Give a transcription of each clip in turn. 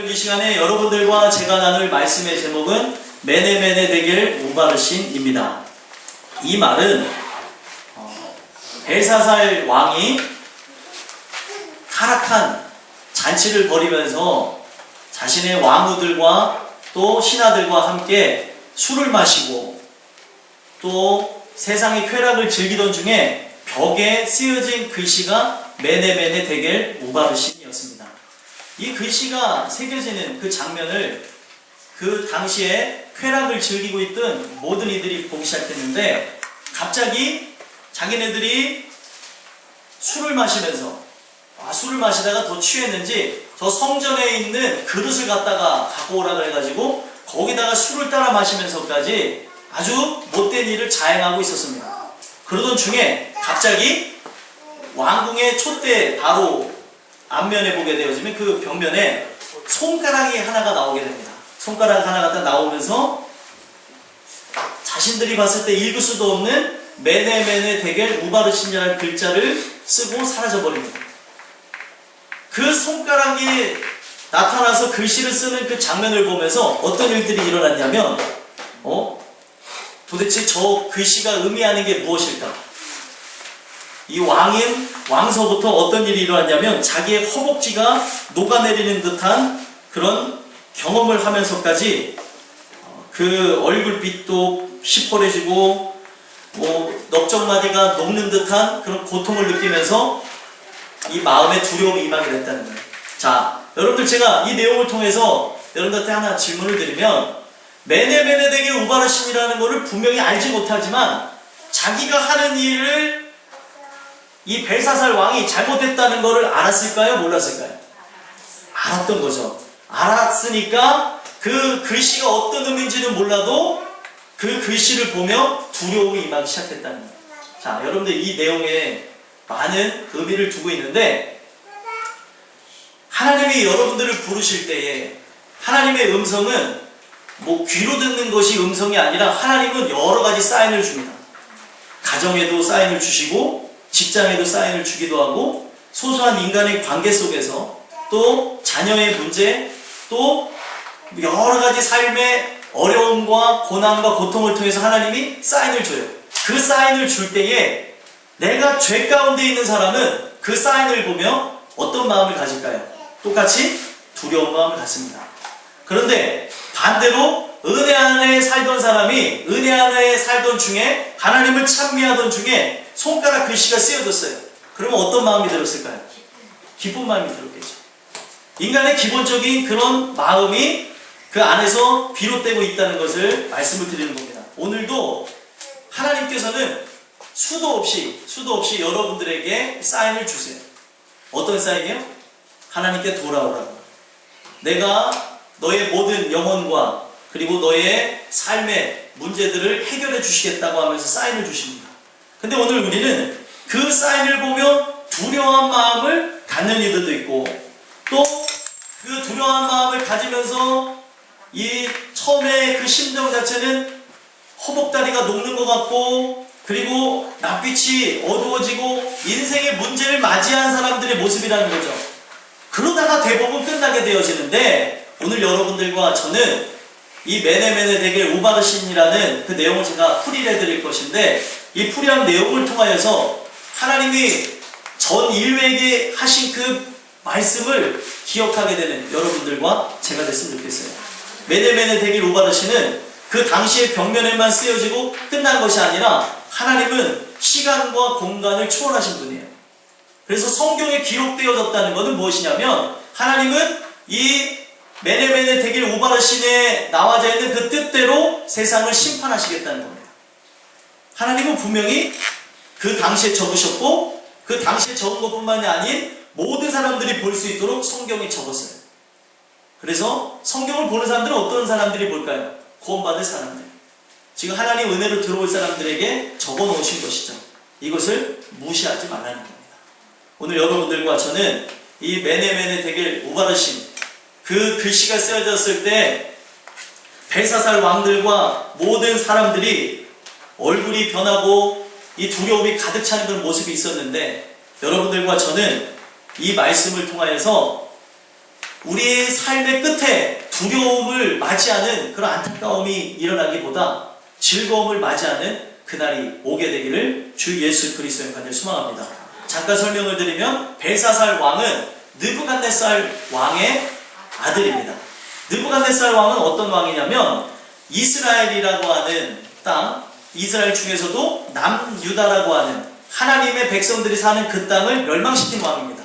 오늘 이 시간에 여러분들과 제가 나눌 말씀의 제목은 메네메네 데겔 우바르신입니다. 이 말은 벨사살 왕이 타락한 잔치를 벌이면서 자신의 왕후들과 또 신하들과 함께 술을 마시고 또 세상의 쾌락을 즐기던 중에 벽에 쓰여진 글씨가 메네메네 데겔 우바르신이었습니다. 이 글씨가 새겨지는 그 장면을 그 당시에 쾌락을 즐기고 있던 모든 이들이 보기 시작했는데, 갑자기 자기네들이 술을 마시다가 더 취했는지 저 성전에 있는 그릇을 갖다가 갖고 오라 그래가지고 거기다가 술을 따라 마시면서까지 아주 못된 일을 자행하고 있었습니다. 그러던 중에 갑자기 왕궁의 촛대 바로 앞면에 보게 되어지면 그 벽면에 손가락이 하나가 나오게 됩니다. 손가락 하나가 딱 나오면서 자신들이 봤을 때 읽을 수도 없는 메네메네 데겔 우바르신이라는 글자를 쓰고 사라져버립니다. 그 손가락이 나타나서 글씨를 쓰는 그 장면을 보면서 어떤 일들이 일어났냐면 도대체 저 글씨가 의미하는 게 무엇일까? 이 왕서부터 어떤 일이 일어났냐면 자기의 허벅지가 녹아내리는 듯한 그런 경험을 하면서까지 그 얼굴빛도 시퍼래지고 넓적마디가 녹는 듯한 그런 고통을 느끼면서 이 마음에 두려움이 임하게 됐다는 거예요. 자, 여러분들 제가 이 내용을 통해서 여러분들한테 하나 질문을 드리면, 메네메네 데겔 우바르신이라는 것을 분명히 알지 못하지만 자기가 하는 일을 이 벨사살 왕이 잘못했다는 것을 알았을까요? 몰랐을까요? 알았던 거죠. 알았으니까 그 글씨가 어떤 의미인지는 몰라도 그 글씨를 보며 두려움이 임하기 시작했다는 거예요. 자, 여러분들 이 내용에 많은 의미를 두고 있는데, 하나님이 여러분들을 부르실 때에 하나님의 음성은 귀로 듣는 것이 음성이 아니라 하나님은 여러 가지 사인을 줍니다. 가정에도 사인을 주시고 직장에도 사인을 주기도 하고, 소소한 인간의 관계 속에서 또 자녀의 문제, 또 여러 가지 삶의 어려움과 고난과 고통을 통해서 하나님이 사인을 줘요. 그 사인을 줄 때에 내가 죄 가운데 있는 사람은 그 사인을 보며 어떤 마음을 가질까요? 똑같이 두려운 마음을 갖습니다. 그런데 반대로 은혜 안에 살던 사람이 은혜 안에 살던 중에 하나님을 찬미하던 중에 손가락 글씨가 쓰여졌어요. 그러면 어떤 마음이 들었을까요? 기쁜 마음이 들었겠죠. 인간의 기본적인 그런 마음이 그 안에서 비롯되고 있다는 것을 말씀을 드리는 겁니다. 오늘도 하나님께서는 수도 없이 여러분들에게 사인을 주세요. 어떤 사인이요? 하나님께 돌아오라고. 내가 너의 모든 영혼과 그리고 너의 삶의 문제들을 해결해 주시겠다고 하면서 사인을 주십니다. 근데 오늘 우리는 그 사인을 보며 두려워한 마음을 갖는 이들도 있고, 또 그 두려워한 마음을 가지면서 이 처음에 그 심정 자체는 허벅다리가 녹는 것 같고, 그리고 낯빛이 어두워지고 인생의 문제를 맞이한 사람들의 모습이라는 거죠. 그러다가 대부분 끝나게 되어지는데, 오늘 여러분들과 저는 이 메네메네 데겔 우바르신이라는 그 내용을 제가 풀이를 해드릴 것인데, 이 풀이한 내용을 통하여서 하나님이 전 인류에게 하신 그 말씀을 기억하게 되는 여러분들과 제가 됐으면 좋겠어요. 메네메네 데겔 우바르신은 그 당시의 벽면에만 쓰여지고 끝난 것이 아니라 하나님은 시간과 공간을 초월하신 분이에요. 그래서 성경에 기록되어졌다는 것은 무엇이냐면, 하나님은 이 메네메네 데겔 우바르신에 나와져 있는 그 뜻대로 세상을 심판하시겠다는 겁니다. 하나님은 분명히 그 당시에 적으셨고, 그 당시에 적은 것뿐만이 아닌 모든 사람들이 볼 수 있도록 성경에 적었어요. 그래서 성경을 보는 사람들은 어떤 사람들이 볼까요? 구원받을 사람들. 지금 하나님 은혜로 들어올 사람들에게 적어 놓으신 것이죠. 이것을 무시하지 말라는 겁니다. 오늘 여러분들과 저는 이 메네메네 데겔 우바르신, 그 글씨가 쓰여졌을 때 벨사살 왕들과 모든 사람들이 얼굴이 변하고 이 두려움이 가득 차는 그런 모습이 있었는데, 여러분들과 저는 이 말씀을 통하여서 우리의 삶의 끝에 두려움을 맞이하는 그런 안타까움이 일어나기보다 즐거움을 맞이하는 그날이 오게 되기를 주 예수 그리스도의 간절히 소망합니다. 잠깐 설명을 드리면 벨사살 왕은 느부갓네살 왕의 아들입니다. 느부갓네살 왕은 어떤 왕이냐면 이스라엘이라고 하는 땅, 이스라엘 중에서도 남유다라고 하는 하나님의 백성들이 사는 그 땅을 멸망시킨 왕입니다.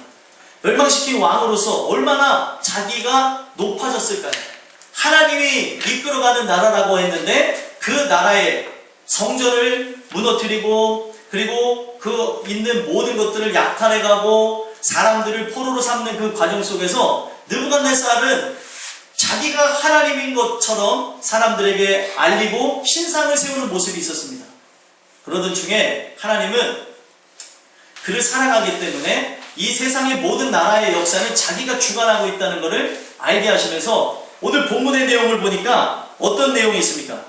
멸망시킨 왕으로서 얼마나 자기가 높아졌을까요? 하나님이 이끌어가는 나라라고 했는데 그 나라의 성전을 무너뜨리고 그리고 그 있는 모든 것들을 약탈해가고 사람들을 포로로 삼는 그 과정 속에서 느부갓네살은 자기가 하나님인 것처럼 사람들에게 알리고 신상을 세우는 모습이 있었습니다. 그러던 중에 하나님은 그를 사랑하기 때문에 이 세상의 모든 나라의 역사는 자기가 주관하고 있다는 것을 알게 하시면서 오늘 본문의 내용을 보니까 어떤 내용이 있습니까?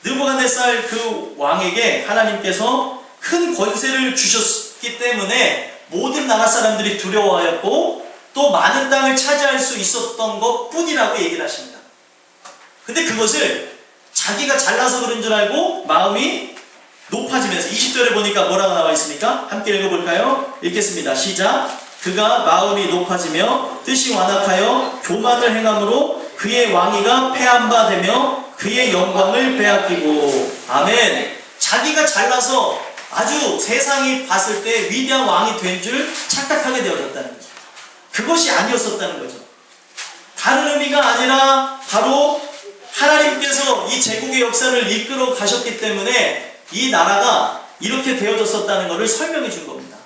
느부갓네살 그 왕에게 하나님께서 큰 권세를 주셨기 때문에 모든 나라 사람들이 두려워하였고 또 많은 땅을 차지할 수 있었던 것 뿐이라고 얘기를 하십니다. 근데 그것을 자기가 잘나서 그런 줄 알고 마음이 높아지면서 20절에 보니까 뭐라고 나와 있습니까? 함께 읽어볼까요? 읽겠습니다. 시작. 그가 마음이 높아지며 뜻이 완악하여 교만을 행함으로 그의 왕위가 패한바 되며 그의 영광을 빼앗기고. 아멘. 자기가 잘나서 아주 세상이 봤을 때 위대한 왕이 된 줄 착각하게 되어졌다는 거죠. 그것이 아니었었다는 거죠. 다른 의미가 아니라 바로 하나님께서 이 제국의 역사를 이끌어 가셨기 때문에 이 나라가 이렇게 되어졌었다는 것을 설명해 준 겁니다.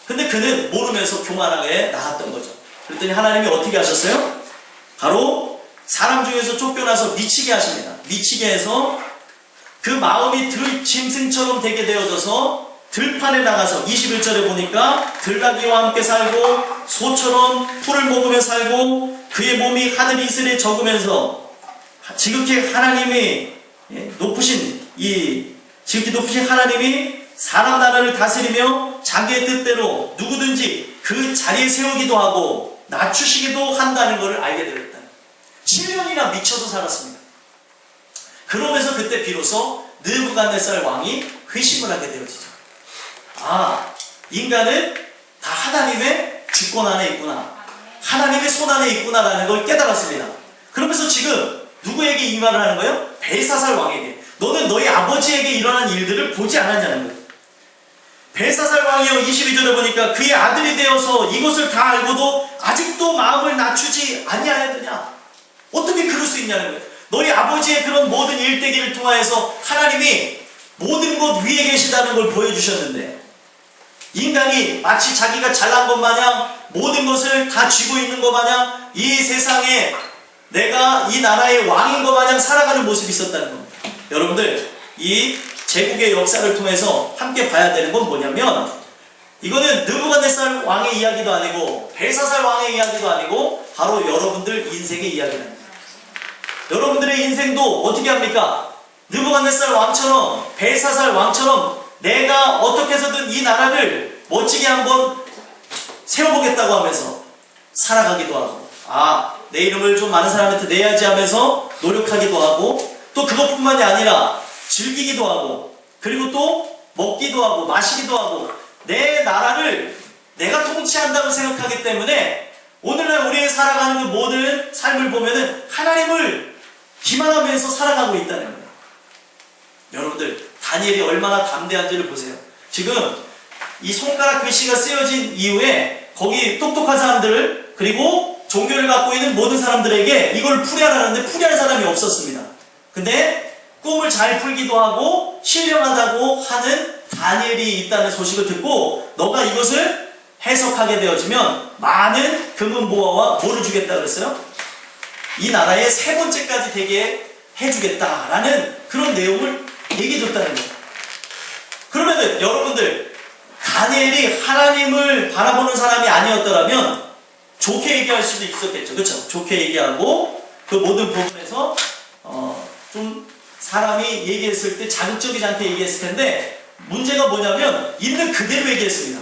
근데 그는 모르면서 교만하게 나갔던 거죠. 그랬더니 하나님이 어떻게 하셨어요? 바로 사람 중에서 쫓겨나서 미치게 하십니다. 미치게 해서 그 마음이 들짐승처럼 되게 되어져서 들판에 나가서 21절에 보니까 들나귀와 함께 살고 소처럼 풀을 먹으며 살고 그의 몸이 하늘 이슬에 적으면서 지극히 하나님이 높으신 하나님이 사람 나라를 다스리며 자기의 뜻대로 누구든지 그 자리에 세우기도 하고 낮추시기도 한다는 것을 알게 되었다. 7년이나 미쳐서 살았습니다. 그러면서 그때 비로소 느부갓네살 왕이 회심을 하게 되어지죠. 아, 인간은 다 하나님의 주권 안에 있구나, 하나님의 손 안에 있구나라는 걸 깨달았습니다. 그러면서 지금 누구에게 이 말을 하는 거예요? 벨사살 왕에게. 너는 너희 아버지에게 일어난 일들을 보지 않았냐는 거예요. 벨사살 왕이요, 22절에 보니까 그의 아들이 되어서 이것을 다 알고도 아직도 마음을 낮추지 아니하였느냐. 어떻게 그럴 수 있냐는 거예요. 너희 아버지의 그런 모든 일대기를 통하여서 하나님이 모든 것 위에 계시다는 걸 보여주셨는데, 인간이 마치 자기가 잘난 것 마냥 모든 것을 다 쥐고 있는 것 마냥 이 세상에 내가 이 나라의 왕인 것 마냥 살아가는 모습이 있었다는 겁니다. 여러분들, 이 제국의 역사를 통해서 함께 봐야 되는 건 뭐냐면, 이거는 느부갓네살 왕의 이야기도 아니고 벨사살 왕의 이야기도 아니고 바로 여러분들 인생의 이야기입니다. 여러분들의 인생도 어떻게 합니까? 느부갓네살 왕처럼, 벨사살 왕처럼 내가 어떻게 해서든 이 나라를 멋지게 한번 세워보겠다고 하면서 살아가기도 하고, 내 이름을 좀 많은 사람한테 내야지 하면서 노력하기도 하고, 또 그것뿐만이 아니라 즐기기도 하고, 그리고 또 먹기도 하고 마시기도 하고, 내 나라를 내가 통치한다고 생각하기 때문에 오늘날 우리의 살아가는 그 모든 삶을 보면은 하나님을 기만하면서 살아가고 있다는 거예요. 여러분들, 다니엘이 얼마나 담대한지를 보세요. 지금 이 손가락 글씨가 쓰여진 이후에 거기 똑똑한 사람들, 그리고 종교를 갖고 있는 모든 사람들에게 이걸 풀이하라는데 풀이할 사람이 없었습니다. 근데 꿈을 잘 풀기도 하고 신령하다고 하는 다니엘이 있다는 소식을 듣고, 너가 이것을 해석하게 되어지면 많은 금은보화와 뭐를 주겠다 그랬어요? 이 나라의 3번째까지 되게 해주겠다라는 그런 내용을 얘기해줬다는 거예요. 그러면은 여러분들, 다니엘이 하나님을 바라보는 사람이 아니었더라면 좋게 얘기할 수도 있었겠죠. 그렇죠? 좋게 얘기하고 그 모든 부분에서 좀 사람이 얘기했을 때 자극적이지 않게 얘기했을 텐데, 문제가 뭐냐면 있는 그대로 얘기했습니다.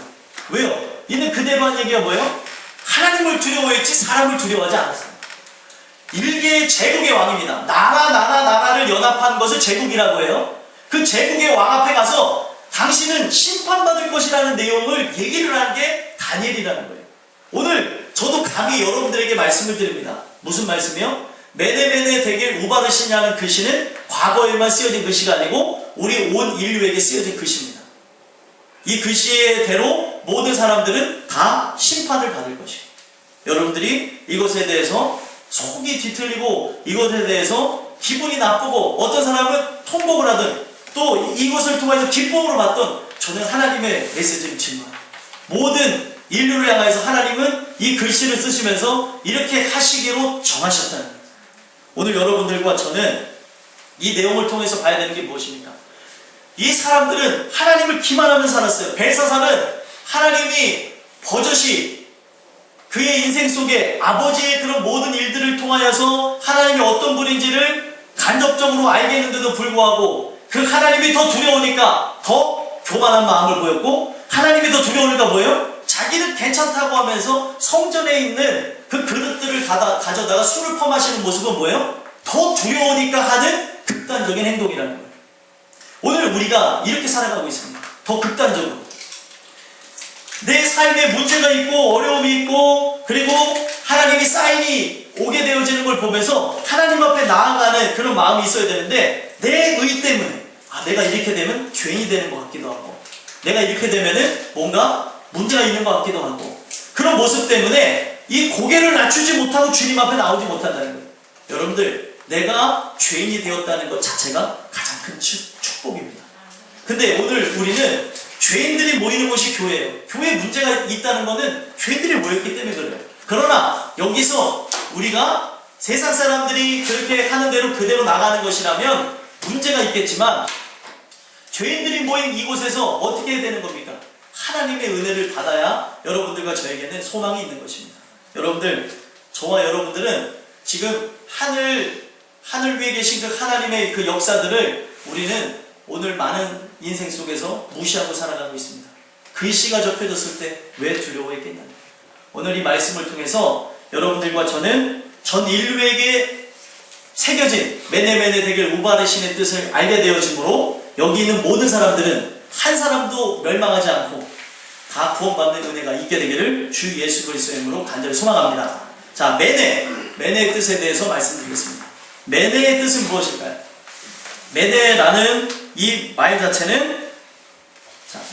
왜요? 있는 그대로 한 얘기가 뭐예요? 하나님을 두려워했지 사람을 두려워하지 않았어요. 일개의 제국의 왕입니다. 나라를 연합한 것을 제국이라고 해요. 그 제국의 왕 앞에 가서 당신은 심판받을 것이라는 내용을 얘기를 한 게 다니엘이라는 거예요. 오늘 저도 감히 여러분들에게 말씀을 드립니다. 무슨 말씀이요? 메네메네 데겔 우바르시냐는 글씨는 과거에만 쓰여진 글씨가 아니고 우리 온 인류에게 쓰여진 글씨입니다. 이 글씨대로 모든 사람들은 다 심판을 받을 것이에요. 여러분들이 이것에 대해서 속이 뒤틀리고 이것에 대해서 기분이 나쁘고 어떤 사람은 통곡을 하든 또 이것을 통해서 기쁨으로 받던 저는 하나님의 메시지를 증거합니다. 모든 인류를 향해서 하나님은 이 글씨를 쓰시면서 이렇게 하시기로 정하셨다는 거예요. 오늘 여러분들과 저는 이 내용을 통해서 봐야 되는 게 무엇입니까? 이 사람들은 하나님을 기만하면서 살았어요. 벨사살은 하나님이 버젓이 그의 인생 속에 아버지의 그런 모든 일들을 통하여서 하나님이 어떤 분인지를 간접적으로 알겠는데도 불구하고 그 하나님이 더 두려우니까 더 교만한 마음을 보였고, 하나님이 더 두려우니까 뭐예요? 자기는 괜찮다고 하면서 성전에 있는 그 그릇들을 가져다가 술을 퍼마시는 모습은 뭐예요? 더 두려우니까 하는 극단적인 행동이라는 거예요. 오늘 우리가 이렇게 살아가고 있습니다. 더 극단적으로. 내 삶에 문제가 있고 어려움이 있고 그리고 하나님이 사인이 오게 되어지는 걸 보면서 하나님 앞에 나아가는 그런 마음이 있어야 되는데, 내 의 때문에 내가 이렇게 되면 죄인이 되는 것 같기도 하고, 내가 이렇게 되면은 뭔가 문제가 있는 것 같기도 하고, 그런 모습 때문에 이 고개를 낮추지 못하고 주님 앞에 나오지 못한다는 거예요. 여러분들, 내가 죄인이 되었다는 것 자체가 가장 큰 축복입니다. 근데 오늘 우리는 죄인들이 모이는 곳이 교회예요. 교회에 문제가 있다는 것은 죄인들이 모였기 때문에 그래요. 그러나 여기서 우리가 세상 사람들이 그렇게 하는 대로 그대로 나가는 것이라면 문제가 있겠지만, 죄인들이 모인 이곳에서 어떻게 해야 되는 겁니까? 하나님의 은혜를 받아야 여러분들과 저에게는 소망이 있는 것입니다. 여러분들, 저와 여러분들은 지금 하늘 위에 계신 그 하나님의 그 역사들을 우리는 오늘 많은 인생 속에서 무시하고 살아가고 있습니다. 글씨가 접혀졌을 때 왜 두려워했겠냐. 오늘 이 말씀을 통해서 여러분들과 저는 전 인류에게 새겨진 메네메네 데겔 우바르신의 뜻을 알게 되어지므로 여기 있는 모든 사람들은 한 사람도 멸망하지 않고 다 구원받는 은혜가 있게 되기를 주 예수 그리스도의 이름으로 간절히 소망합니다. 자, 메네의 뜻에 대해서 말씀드리겠습니다. 메네의 뜻은 무엇일까요? 메네라는 이 말 자체는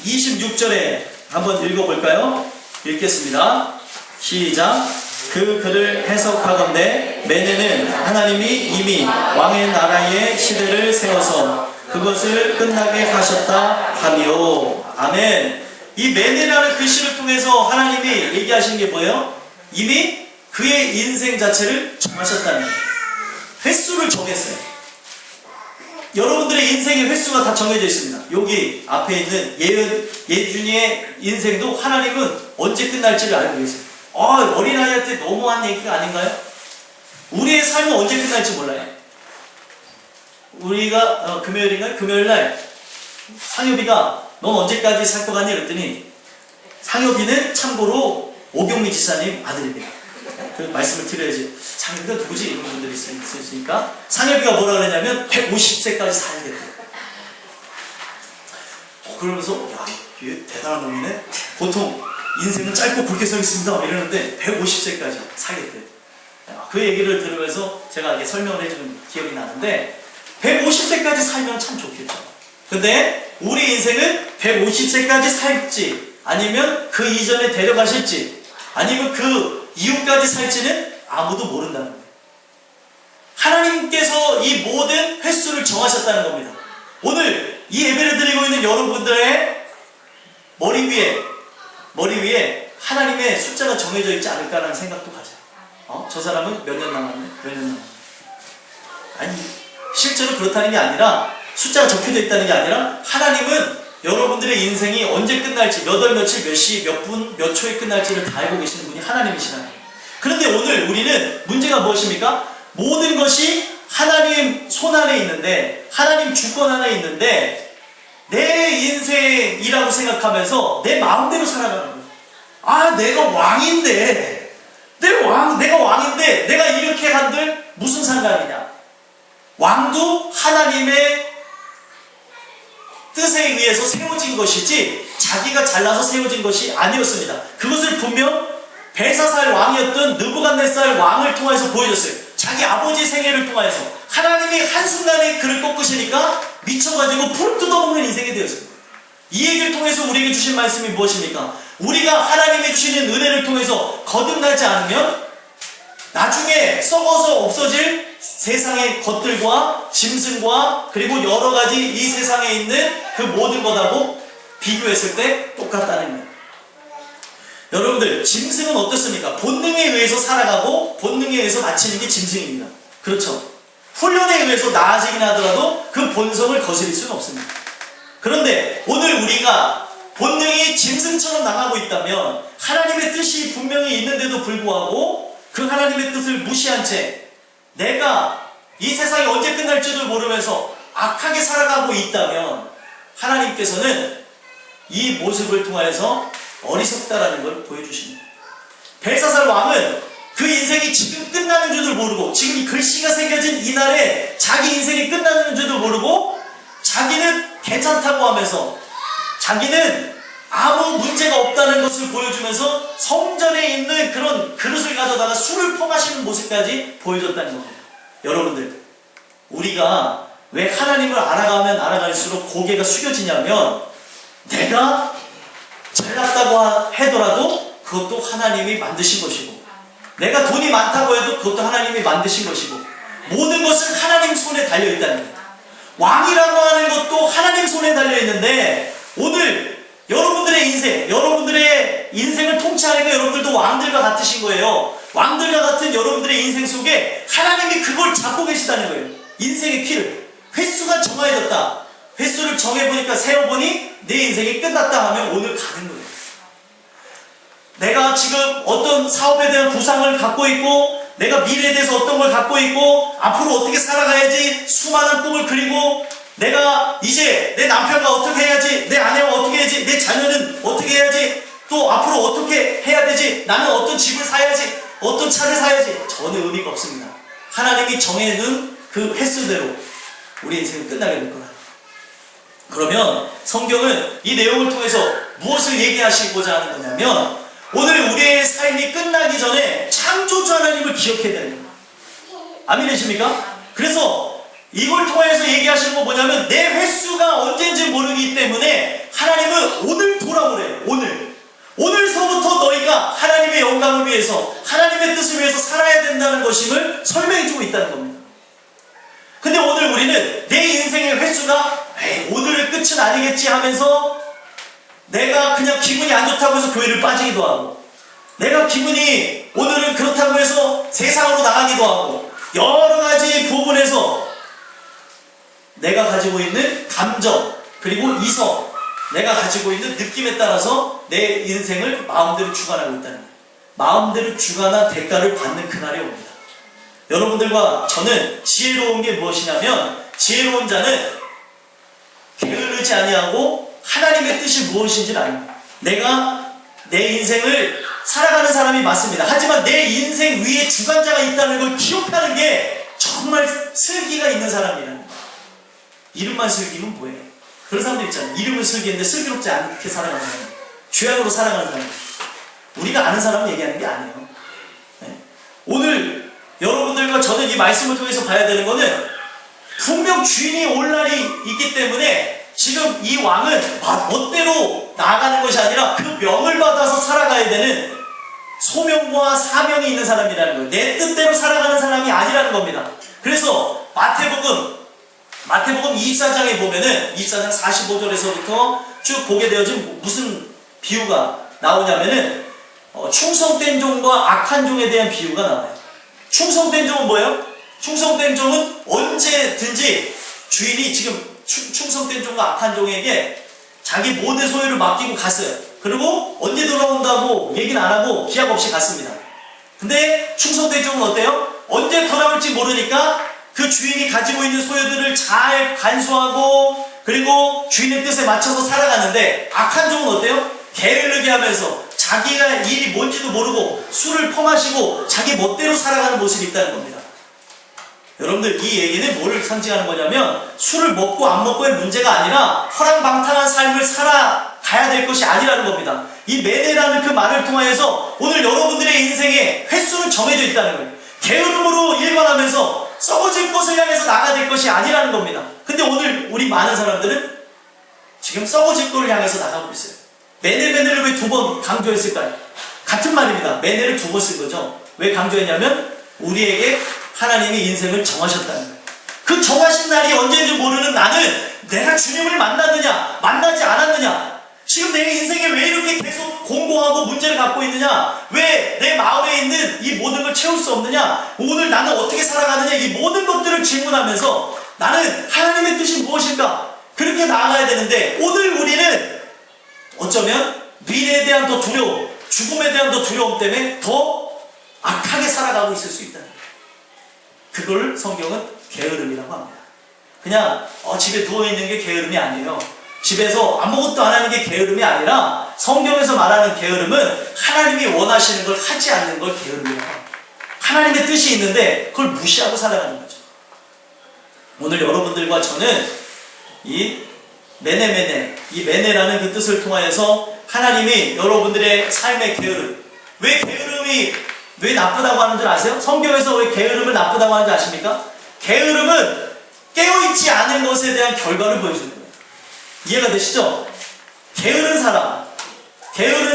26절에 한번 읽어볼까요? 읽겠습니다. 시작. 그 글을 해석하건대 메네는 하나님이 이미 왕의 나라의 시대를 세워서 그것을 끝나게 하셨다 하며. 아멘. 이 메네라는 글씨를 통해서 하나님이 얘기하신 게 뭐예요? 이미 그의 인생 자체를 정하셨다는 거예요. 횟수를 정했어요. 여러분들의 인생의 횟수가 다 정해져 있습니다. 여기 앞에 있는 예준이의 인생도 하나님은 언제 끝날지를 알고 계세요. 어린아이한테 너무한 얘기가 아닌가요? 우리의 삶은 언제 끝날지 몰라요. 우리가 금요일인가요? 금요일날 상엽이가 넌 언제까지 살 것 같니? 그랬더니 상엽이는 참고로 오경미 지사님 아들입니다. 그 말씀을 드려야지. 상엽이가 누구지? 이런 분들이 있으니까 상엽이가 뭐라 그랬냐면 150세까지 살겠대. 그러면서 야, 얘 대단한 놈이네. 보통 인생은 짧고 굵게 서 있습니다 이러는데 150세까지 살겠대. 그 얘기를 들으면서 제가 이렇게 설명을 해주는 기억이 나는데, 150세까지 살면 참 좋겠죠. 근데 우리 인생은 150세까지 살지 아니면 그 이전에 데려가실지 아니면 그 이후까지 살지는 아무도 모른다는 거예요. 하나님께서 이 모든 횟수를 정하셨다는 겁니다. 오늘 이 예배를 드리고 있는 여러분들의 머리 위에 하나님의 숫자가 정해져 있지 않을까라는 생각도 가져요. 저 사람은 몇 년 남았네? 몇 년 남았네? 아니, 실제로 그렇다는 게 아니라, 숫자가 적혀져 있다는 게 아니라, 하나님은 여러분들의 인생이 언제 끝날지, 몇 월, 며칠, 몇 시, 몇 분, 몇 초에 끝날지를 다 알고 계시는 분이 하나님이시라는 거예요. 그런데 오늘 우리는 문제가 무엇입니까? 모든 것이 하나님 손 안에 있는데, 하나님 주권 안에 있는데, 내 인생이라고 생각하면서 내 마음대로 살아가는 거예요. 내가 왕인데 내가 왕인데 내가 이렇게 한들 무슨 상관이냐? 왕도 하나님의 뜻에 의해서 세워진 것이지 자기가 잘나서 세워진 것이 아니었습니다. 그것을 분명 벨사살 왕이었던 느부갓네살 왕을 통해서 보여줬어요. 자기 아버지 생애를 통해서 하나님이 한순간에 그를 꺾으시니까 미쳐가지고 풀 뜯어먹는 인생이 되었습니다. 이 얘기를 통해서 우리에게 주신 말씀이 무엇입니까? 우리가 하나님이 주시는 은혜를 통해서 거듭나지 않으면 나중에 썩어서 없어질 세상의 것들과 짐승과 그리고 여러가지 이 세상에 있는 그 모든 것하고 비교했을 때 똑같다는 거예요. 여러분들, 짐승은 어떻습니까? 본능에 의해서 살아가고 본능에 의해서 마치는 게 짐승입니다. 그렇죠? 훈련에 의해서 나아지긴 하더라도 그 본성을 거스릴 수는 없습니다. 그런데 오늘 우리가 본능이 짐승처럼 나가고 있다면 하나님의 뜻이 분명히 있는데도 불구하고 그 하나님의 뜻을 무시한 채 내가 이 세상이 언제 끝날지도 모르면서 악하게 살아가고 있다면 하나님께서는 이 모습을 통하여서 어리석다라는 걸 보여주십니다. 벨사살 왕은 그 인생이 지금 끝나는 줄도 모르고 지금 이 글씨가 새겨진 이날에 자기 인생이 끝나는 줄도 모르고 자기는 괜찮다고 하면서 자기는 아무 문제가 없다는 것을 보여주면서 성전에 있는 그런 그릇을 가져다가 술을 퍼마시는 모습까지 보여줬다는 겁니다. 여러분들, 우리가 왜 하나님을 알아가면 알아갈수록 고개가 숙여지냐면 내가 잘났다고 하더라도 그것도 하나님이 만드신 것이고 내가 돈이 많다고 해도 그것도 하나님이 만드신 것이고 모든 것은 하나님 손에 달려있다는 거예요. 왕이라고 하는 것도 하나님 손에 달려있는데 오늘 여러분들의 인생을 통치하니까 여러분들도 왕들과 같으신 거예요. 왕들과 같은 여러분들의 인생 속에 하나님이 그걸 잡고 계시다는 거예요. 인생의 키를 횟수가 정해졌다. 횟수를 정해보니까 세어보니 내 인생이 끝났다 하면 오늘 가는 거예요. 내가 지금 어떤 사업에 대한 구상을 갖고 있고 내가 미래에 대해서 어떤 걸 갖고 있고 앞으로 어떻게 살아가야지 수많은 꿈을 그리고 내가 이제 내 남편과 어떻게 해야지 내 아내와 어떻게 해야지 내 자녀는 어떻게 해야지 또 앞으로 어떻게 해야 되지 나는 어떤 집을 사야지 어떤 차를 사야지 전혀 의미가 없습니다. 하나님이 정해둔 그 횟수대로 우리 인생은 끝나게 될 거라. 그러면 성경은 이 내용을 통해서 무엇을 얘기하시고자 하는 거냐면 오늘 우리의 삶이 끝나기 전에 창조주 하나님을 기억해야 되는 겁니다. 아멘이십니까? 그래서 이걸 통해서 얘기하시는 건 뭐냐면 내 횟수가 언제인지 모르기 때문에 하나님은 오늘 돌아오래요. 오늘서부터 너희가 하나님의 영광을 위해서 하나님의 뜻을 위해서 살아야 된다는 것임을 설명해주고 있다는 겁니다. 근데 오늘 우리는 내 인생의 횟수가 오늘의 끝은 아니겠지 하면서 내가 그냥 기분이 안 좋다고 해서 교회를 빠지기도 하고 내가 기분이 오늘은 그렇다고 해서 세상으로 나가기도 하고 여러 가지 부분에서 내가 가지고 있는 감정 그리고 이성 내가 가지고 있는 느낌에 따라서 내 인생을 마음대로 주관하고 있다는 거예요. 마음대로 주관한 대가를 받는 그날이 옵니다. 여러분들과 저는 지혜로운 게 무엇이냐면 지혜로운 자는 게으르지 아니하고 하나님의 뜻이 무엇인지를 압니다. 내가 내 인생을 살아가는 사람이 맞습니다. 하지만 내 인생 위에 주관자가 있다는 걸 기억하는 게 정말 슬기가 있는 사람이라는 거예요. 이름만 슬기면 뭐예요? 그런 사람들 있잖아요. 이름은 슬기인데 슬기롭지 않게 살아가는 사람, 죄악으로 살아가는 사람. 우리가 아는 사람을 얘기하는 게 아니에요. 네? 오늘 여러분들과 저는 이 말씀을 통해서 봐야 되는 거는 분명 주인이 올 날이 있기 때문에 지금 이 왕은 멋대로 나아가는 것이 아니라 그 명을 받아서 살아가야 되는 소명과 사명이 있는 사람이라는 거예요. 내 뜻대로 살아가는 사람이 아니라는 겁니다. 그래서 마태복음 24장에 보면은 24장 45절에서부터 쭉 보게 되어진 무슨 비유가 나오냐면은 충성된 종과 악한 종에 대한 비유가 나와요. 충성된 종은 뭐예요? 충성된 종은 언제든지 주인이 지금 충성된 종과 악한 종에게 자기 모든 소유를 맡기고 갔어요. 그리고 언제 돌아온다고 얘기는 안 하고 기약 없이 갔습니다. 근데 충성된 종은 어때요? 언제 돌아올지 모르니까 그 주인이 가지고 있는 소유들을 잘 간수하고 그리고 주인의 뜻에 맞춰서 살아가는데 악한 종은 어때요? 게으르게 하면서 자기가 일이 뭔지도 모르고 술을 퍼마시고 자기 멋대로 살아가는 모습이 있다는 겁니다. 여러분들, 이 얘기는 뭐를 상징하는 거냐면 술을 먹고 안 먹고의 문제가 아니라 허랑방탕한 삶을 살아가야 될 것이 아니라는 겁니다. 이 매네라는 그 말을 통하여서 오늘 여러분들의 인생에 횟수는 정해져 있다는 거예요. 게으름으로 일관하면서 썩어질 것을 향해서 나가야 될 것이 아니라는 겁니다. 근데 오늘 우리 많은 사람들은 지금 썩어질 것을 향해서 나가고 있어요. 매네를 왜 2번 강조했을까요? 같은 말입니다. 매네를 2번 쓴 거죠. 왜 강조했냐면 우리에게 하나님이 인생을 정하셨다는 거예요. 그 정하신 날이 언제인지 모르는 나는 내가 주님을 만났느냐 만나지 않았느냐, 지금 내 인생에 왜 이렇게 계속 공고하고 문제를 갖고 있느냐, 왜 내 마음에 있는 이 모든 걸 채울 수 없느냐, 오늘 나는 어떻게 살아가느냐, 이 모든 것들을 질문하면서 나는 하나님의 뜻이 무엇일까, 그렇게 나아가야 되는데 오늘 우리는 어쩌면 미래에 대한 더 두려움, 죽음에 대한 더 두려움 때문에 더 악하게 살아가고 있을 수 있다는 거예요. 그걸 성경은 게으름이라고 합니다. 그냥 집에 누워있는 게 게으름이 아니에요. 집에서 아무것도 안 하는 게 게으름이 아니라 성경에서 말하는 게으름은 하나님이 원하시는 걸 하지 않는 걸 게으름이라고 합니다. 하나님의 뜻이 있는데 그걸 무시하고 살아가는 거죠. 오늘 여러분들과 저는 이 매네매네, 이 매네라는 그 뜻을 통하여서 하나님이 여러분들의 삶의 게으름, 왜 게으름이 왜 나쁘다고 하는 줄 아세요? 성경에서 왜 게으름을 나쁘다고 하는지 아십니까? 게으름은 깨어있지 않은 것에 대한 결과를 보여주는 거예요. 이해가 되시죠? 게으른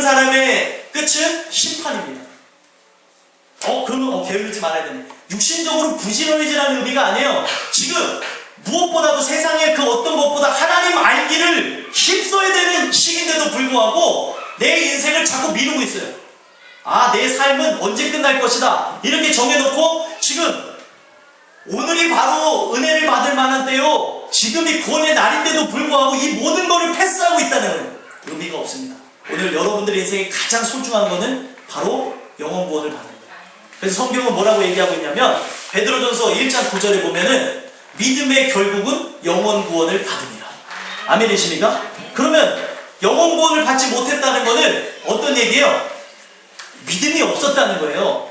사람의 끝은 심판입니다. 그러면 게으르지 말아야 되네. 육신적으로 부지런해지라는 의미가 아니에요. 지금 무엇보다도 세상의 그 어떤 것보다 하나님 알기를 힘써야 되는 시기인데도 불구하고 내 인생을 자꾸 미루고 있어요. 내 삶은 언제 끝날 것이다, 이렇게 정해놓고 지금 오늘이 바로 은혜를 받을 만한 때요, 지금이 구원의 날인데도 불구하고 이 모든 것을 패스하고 있다는 거예요. 의미가 없습니다. 오늘 여러분들의 인생에 가장 소중한 것은 바로 영원 구원을 받는 거예요. 그래서 성경은 뭐라고 얘기하고 있냐면 베드로전서 1장 9절에 보면은 믿음의 결국은 영원 구원을 받으니라. 아멘이십니까? 그러면 영원 구원을 받지 못했다는 것은 어떤 얘기예요? 믿음이 없었다는 거예요.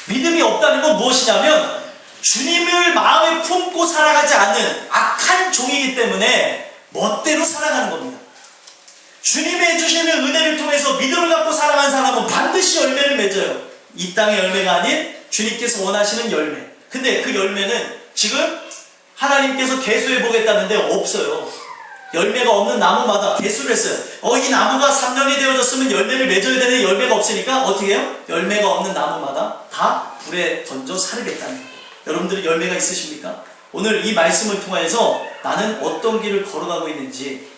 믿음이 없다는 건 무엇이냐면 주님을 마음에 품고 살아가지 않는 악한 종이기 때문에 멋대로 살아가는 겁니다. 주님의 주시는 은혜를 통해서 믿음을 갖고 살아가는 사람은 반드시 열매를 맺어요. 이 땅의 열매가 아닌 주님께서 원하시는 열매. 근데 그 열매는 지금 하나님께서 계수해 보겠다는데 없어요. 열매가 없는 나무마다 계수를 했어요. 이 나무가 3년이 되어졌으면 열매를 맺어야 되는데 열매가 없으니까 어떻게 해요? 열매가 없는 나무마다 다 불에 던져 사르겠다는 거예요. 여러분들은 열매가 있으십니까? 오늘 이 말씀을 통해서 나는 어떤 길을 걸어가고 있는지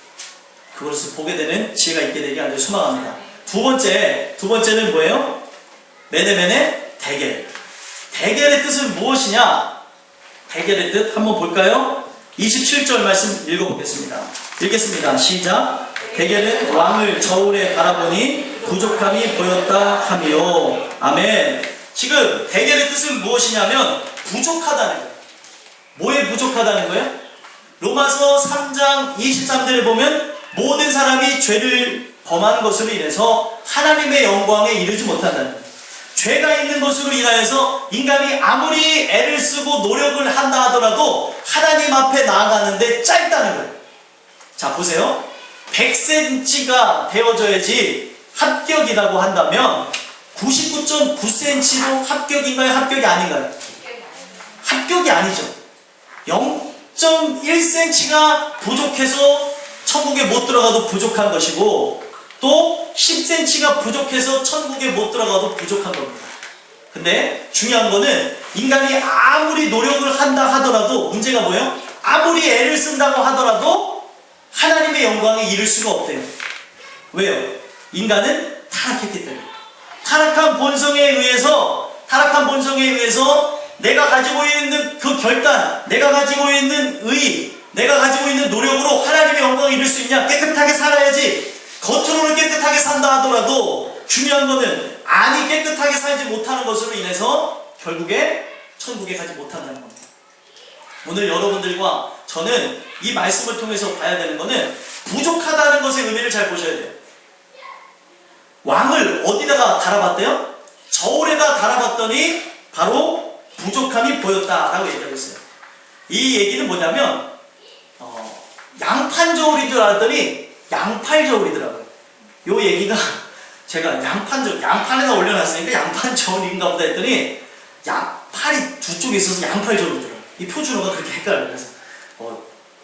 그것을 보게 되는 지혜가 있게 되길 아주 소망합니다. 두 번째는 뭐예요? 매네매네 대결. 대결의 뜻은 무엇이냐? 대결의 뜻 한번 볼까요? 27절 말씀 읽어보겠습니다. 읽겠습니다. 시작. 대결은 왕을 저울에 바라보니 부족함이 보였다 하며. 아멘. 지금 대결의 뜻은 무엇이냐면 부족하다는 거예요. 뭐에 부족하다는 거예요? 로마서 3장 23절에 보면 모든 사람이 죄를 범한 것으로 인해서 하나님의 영광에 이르지 못한다는 거예요. 죄가 있는 것으로 인하여서 인간이 아무리 애를 쓰고 노력을 한다 하더라도 하나님 앞에 나아가는데 짧다는 거예요. 자, 보세요. 100cm가 되어져야지 합격이라고 한다면 99.9cm로 합격인가요? 합격이 아닌가요? 합격이 아니죠. 0.1cm가 부족해서 천국에 못 들어가도 부족한 것이고 또 10cm가 부족해서 천국에 못 들어가도 부족한 겁니다. 근데 중요한 거는 인간이 아무리 노력을 한다 하더라도 문제가 뭐예요? 아무리 애를 쓴다고 하더라도 하나님의 영광에 이를 수가 없대요. 왜요? 인간은 타락했기 때문에. 타락한 본성에 의해서 내가 가지고 있는 그 결단, 내가 가지고 있는 의, 내가 가지고 있는 노력으로 하나님의 영광에 이룰 수 있냐? 깨끗하게 살아야지. 겉으로는 깨끗하게 산다 하더라도 중요한 것은 안이 깨끗하게 살지 못하는 것으로 인해서 결국에 천국에 가지 못한다는 겁니다. 오늘 여러분들과 저는 이 말씀을 통해서 봐야 되는 것은 부족하다는 것의 의미를 잘 보셔야 돼요. 왕을 어디다가 달아봤대요? 저울에다 달아봤더니 바로 부족함이 보였다라고 얘기하고 있어요. 이 얘기는 뭐냐면 양판 저울인 줄 알았더니 양팔 저울이더라고요. 요 얘기가 제가 양판에다 올려놨으니까 양판 저울인가 보다 했더니 팔이 두 쪽에 있어서 양팔 저울이더라고요. 이 표준어가 그렇게 헷갈려요. 그래서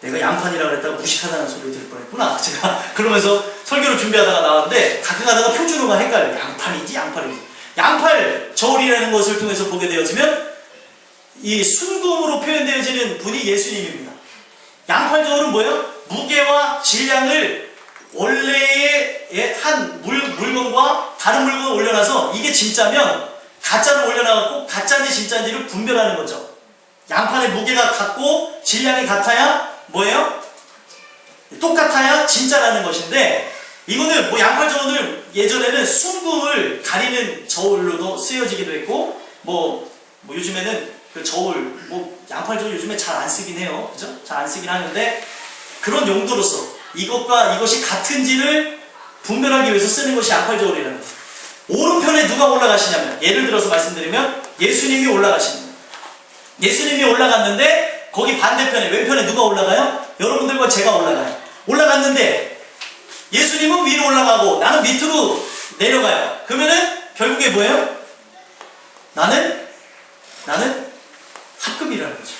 내가 양판이라고 그랬다가 무식하다는 소리를 들을 뻔했구나. 제가 그러면서 설교를 준비하다가 나왔는데 가끔 가다가 표준어가 헷갈려요. 양판이지 양팔이지. 양팔 저울이라는 것을 통해서 보게 되어지면 이 순금으로 표현되어지는 분이 예수님입니다. 양팔 저울은 뭐예요? 무게와 질량을 원래의 한 물건과 다른 물건을 올려놔서 이게 진짜면 가짜를 올려놔갖고 가짜인지 진짜인지를 분별하는 거죠. 양판의 무게가 같고 질량이 같아야 뭐예요? 똑같아야 진짜라는 것인데, 이거는 뭐 양팔 저울을 예전에는 순금을 가리는 저울로도 쓰여지기도 했고, 뭐 요즘에는 그 저울, 양팔 저울 요즘에 잘 안 쓰긴 해요. 그죠? 잘 안 쓰긴 하는데, 그런 용도로서 이것과 이것이 같은지를 분별하기 위해서 쓰는 것이 양팔 저울이라는 거예요. 오른편에 누가 올라가시냐면, 예를 들어서 말씀드리면 예수님이 올라가십니다. 예수님이 올라갔는데 거기 반대편에 왼편에 누가 올라가요? 여러분들과 제가 올라가요. 올라갔는데 예수님은 위로 올라가고 나는 밑으로 내려가요. 그러면은 결국에 뭐예요? 나는 합금이라는 거죠.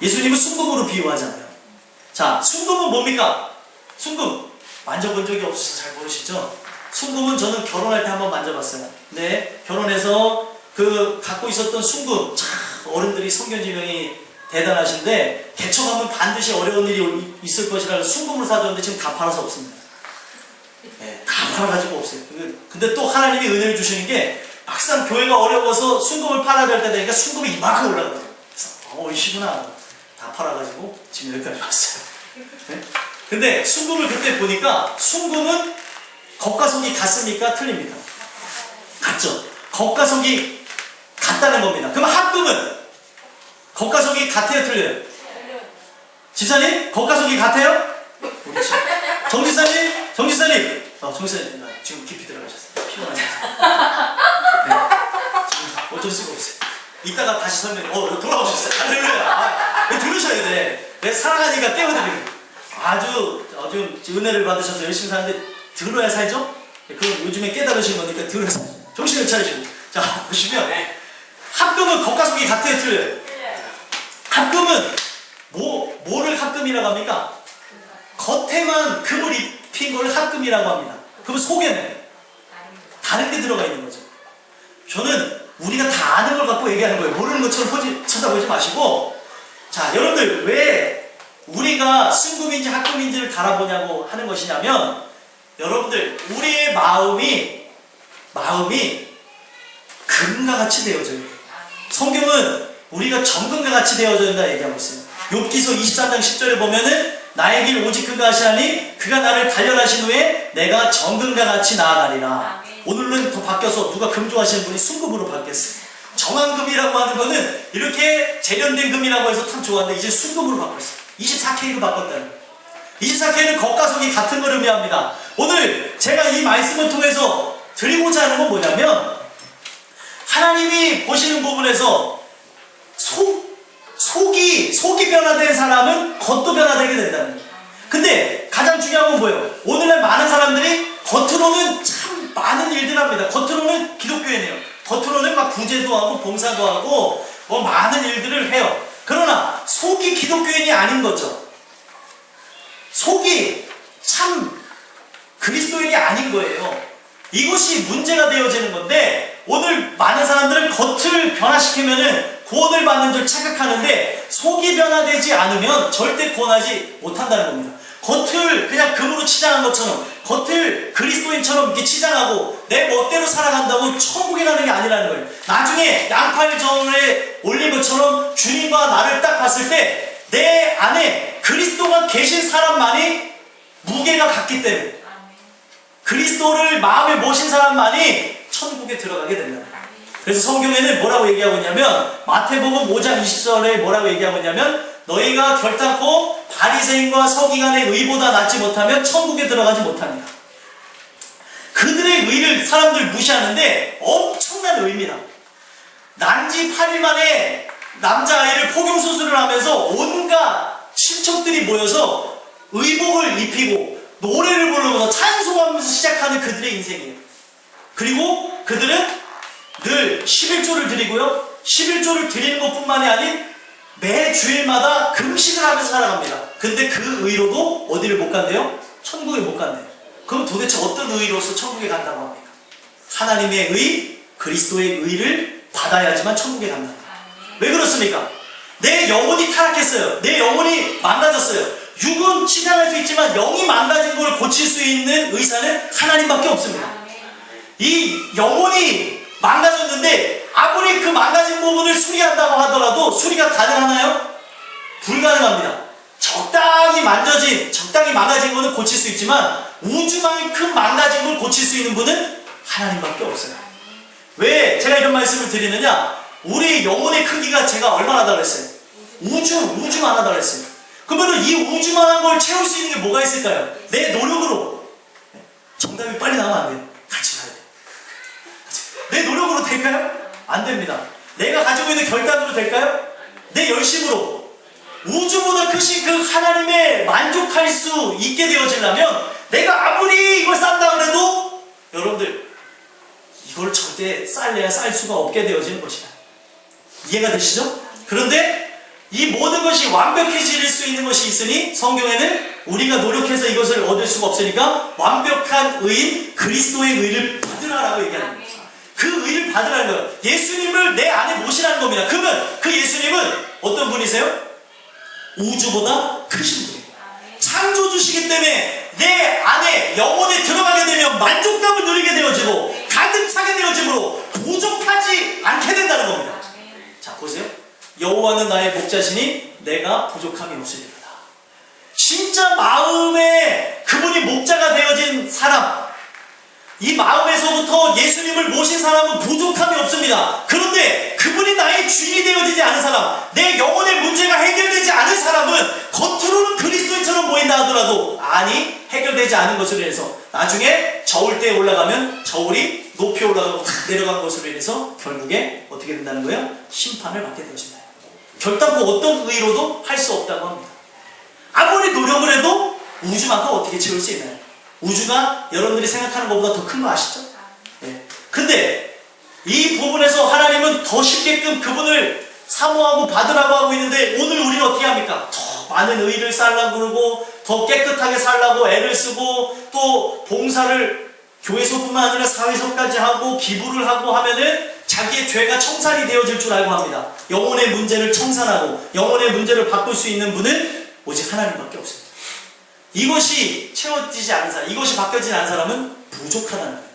예수님은 순금으로 비유하잖아요. 자, 순금은 뭡니까? 순금 만져본 적이 없어서 잘 모르시죠? 순금은 저는 결혼할 때 한번 만져봤어요. 네, 결혼해서 갖고 있었던 순금, 참 어른들이 성견지명이 대단하신데 개척하면 반드시 어려운 일이 있을 것이라고 순금을 사줬는데 지금 다 팔아서 없습니다. 네, 다 팔아가지고 없어요. 근데 또 하나님이 은혜를 주시는 게 막상 교회가 어려워서 순금을 팔아야 될 때 되니까 순금이 이만큼 올라가거든요. 그래서 이시구나. 다 팔아가지고 지금 여기까지 왔어요. 네? 근데 순금을 그때 보니까 순금은 겉과 속이 같습니까? 틀립니까? 같죠. 겉과 속이 같다는 겁니다. 그럼 합금은 겉과 속이 같아요? 틀려요? 집사님? 겉과 속이 같아요? 정집사님? 정집사님 지금 깊이 들어가셨어요. 피곤하셔서. 네. 어쩔 수가 없어요. 이따가 다시 설명해. 돌아오셨어요. 할렐루야. 들으셔야 돼. 내 사랑하니까 깨워드리는. 아주 은혜를 받으셔서 열심히 사는데 들어야 살죠? 그럼 요즘에 깨달으신 거니까 들어야 살죠. 정신을 차리시고. 자, 보시면 합금은 겉과 속이 같아요? 틀려요? 합금은 뭐를 합금이라고 합니까? 겉에만 금을 입힌 걸 합금이라고 합니다. 그럼 속에는 다른 게 들어가 있는 거죠. 저는 우리가 다 아는 걸 갖고 얘기하는 거예요. 모르는 것처럼 쳐다보지 마시고. 자, 여러분들 왜 우리가 순금인지 합금인지를 달아보냐고 하는 것이냐면, 여러분들 우리의 마음이 금과 같이 되어져요. 성경은 우리가 정금과 같이 되어져 있다 얘기하고 있어요. 욥기서 23장 10절에 보면은 나의 길 오직 그가 하시나니 그가 나를 단련하신 후에 내가 정금과 같이 나아가리라. 오늘은 더 바뀌어서 누가 금 좋아하시는 분이 순금으로 바뀌었어요. 정한금이라고 하는 거는 이렇게 재련된 금이라고 해서 참 좋았는데 이제 순금으로 바뀌었어요. 24K로 바꿨다는 거예요. 24K는 겉과 속이 같은 걸 의미합니다. 오늘 제가 이 말씀을 통해서 드리고자 하는 건 뭐냐면, 하나님이 보시는 부분에서 속이 변화된 사람은 겉도 변화되게 된다는 거예요. 근데 가장 중요한 건 뭐예요? 오늘날 많은 사람들이 겉으로는 참 많은 일들 합니다. 겉으로는 기독교인이에요. 겉으로는 막 구제도 하고 봉사도 하고 많은 일들을 해요. 그러나 속이 기독교인이 아닌 거죠. 속이 참 그리스도인이 아닌 거예요. 이것이 문제가 되어지는 건데, 오늘 많은 사람들은 겉을 변화시키면은 구원을 받는 줄 착각하는데 속이 변화되지 않으면 절대 구원하지 못한다는 겁니다. 겉을 그냥 금으로 치장한 것처럼, 겉을 그리스도인처럼 이렇게 치장하고 내 멋대로 살아간다고 천국에 가는 게 아니라는 거예요. 나중에 양팔 저울에 올린 것처럼 주님과 나를 딱 봤을 때 내 안에 그리스도가 계신 사람만이 무게가 같기 때문에, 그리스도를 마음에 모신 사람만이 천국에 들어가게 된다. 그래서 성경에는 뭐라고 얘기하고 있냐면, 마태복음 5장 20절에 뭐라고 얘기하고 있냐면, 너희가 결단코 바리새인과 서기관의 의보다 낫지 못하면 천국에 들어가지 못합니다. 그들의 의를 사람들 무시하는데 엄청난 의입니다. 난지 8일 만에 남자아이를 포경수술을 하면서 온갖 친척들이 모여서 의복을 입히고 노래를 부르면서 찬송하면서 시작하는 그들의 인생이에요. 그리고 그들은 늘 11조를 드리고요. 11조를 드리는 것뿐만이 아닌 매 주일마다 금식을 하면서 살아갑니다. 근데 그 의로도 어디를 못 간대요? 천국에 못 간대요. 그럼 도대체 어떤 의로서 천국에 간다고 합니까? 하나님의 의, 그리스도의 의를 받아야지만 천국에 간다. 왜 그렇습니까? 내 영혼이 타락했어요. 내 영혼이 망가졌어요. 육은 치장할 수 있지만 영이 망가진 걸 고칠 수 있는 의사는 하나님밖에 없습니다. 이 영혼이 망가졌는데 아무리 그 망가진 부분을 수리한다고 하더라도 수리가 가능하나요? 불가능합니다. 적당히 망가진 것은 고칠 수 있지만 우주만큼 망가진 걸 고칠 수 있는 분은 하나님밖에 없어요. 왜 제가 이런 말씀을 드리느냐? 우리 영혼의 크기가 제가 얼마나 다르겠어요? 우주만 하다 그랬어요. 그러면 이 우주만한 걸 채울 수 있는 게 뭐가 있을까요? 내 노력으로. 정답이 빨리 나오면 안 돼요. 같이 가야 돼요. 내 노력으로 될까요? 안 됩니다. 내가 가지고 있는 결단으로 될까요? 내 열심으로. 우주보다 크신 그 하나님에 만족할 수 있게 되어지려면 내가 아무리 이걸 싼다 그래도 여러분들 이걸 절대 쌀래야 쌀 수가 없게 되어지는 것이다. 이해가 되시죠? 그런데 이 모든 것이 완벽해질 수 있는 것이 있으니 성경에는 우리가 노력해서 이것을 얻을 수가 없으니까 완벽한 의인 그리스도의 의를 받으라라고 얘기하는 거예요. 그 의를 받으라는 거예요. 예수님을 내 안에 모시라는 겁니다. 그러면 그 예수님은 어떤 분이세요? 우주보다 크신 분이에요. 창조주시기 때문에 내 안에 영혼에 들어가게 되면 만족감을 누리게 되어지고 가득 차게 되어지므로 부족하지 않게 된다는 겁니다. 자 보세요. 여호와는 나의 목자시니 내가 부족함이 없으리로다. 진짜 마음에 그분이 목자가 되어진 사람, 이 마음에서부터 예수님을 모신 사람은 부족함이 없습니다. 그런데 그분이 나의 주인이 되어지지 않은 사람, 내 영혼의 문제가 해결되지 않은 사람은 겉으로는 그리스도인처럼 보인다 하더라도 아니 해결되지 않은 것으로 인해서 나중에 저울대에 올라가면 저울이 높이 올라가고 내려간 것으로 인해서 결국에 어떻게 된다는 거예요? 심판을 받게 되어진다. 결단코 어떤 의로도 할 수 없다고 합니다. 아무리 노력을 해도 우주만큼 어떻게 채울 수 있나요? 우주가 여러분들이 생각하는 것보다 더 큰 거 아시죠? 네. 근데 이 부분에서 하나님은 더 쉽게끔 그분을 사모하고 받으라고 하고 있는데 오늘 우리는 어떻게 합니까? 더 많은 의를 쌓으려고 그러고 더 깨끗하게 살려고 애를 쓰고 또 봉사를 교회소뿐만 아니라 사회소까지 하고 기부를 하고 하면은 자기의 죄가 청산이 되어질 줄 알고 합니다. 영혼의 문제를 청산하고 영혼의 문제를 바꿀 수 있는 분은 오직 하나님밖에 없습니다. 이것이 채워지지 않은 사람, 이것이 바뀌어지지 않은 사람은 부족하다는 거예요.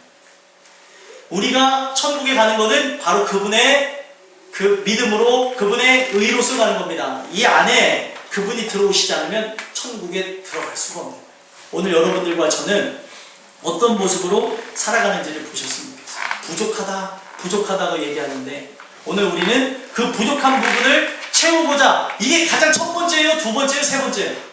우리가 천국에 가는 것은 바로 그분의 그 믿음으로 그분의 의로서 가는 겁니다. 이 안에 그분이 들어오시지 않으면 천국에 들어갈 수가 없는 거예요. 오늘 여러분들과 저는 어떤 모습으로 살아가는지를 보셨으면 좋겠어요. 부족하다고 얘기하는데 오늘 우리는 그 부족한 부분을 채우고자 이게 가장 첫 번째예요? 두 번째예요? 세 번째예요?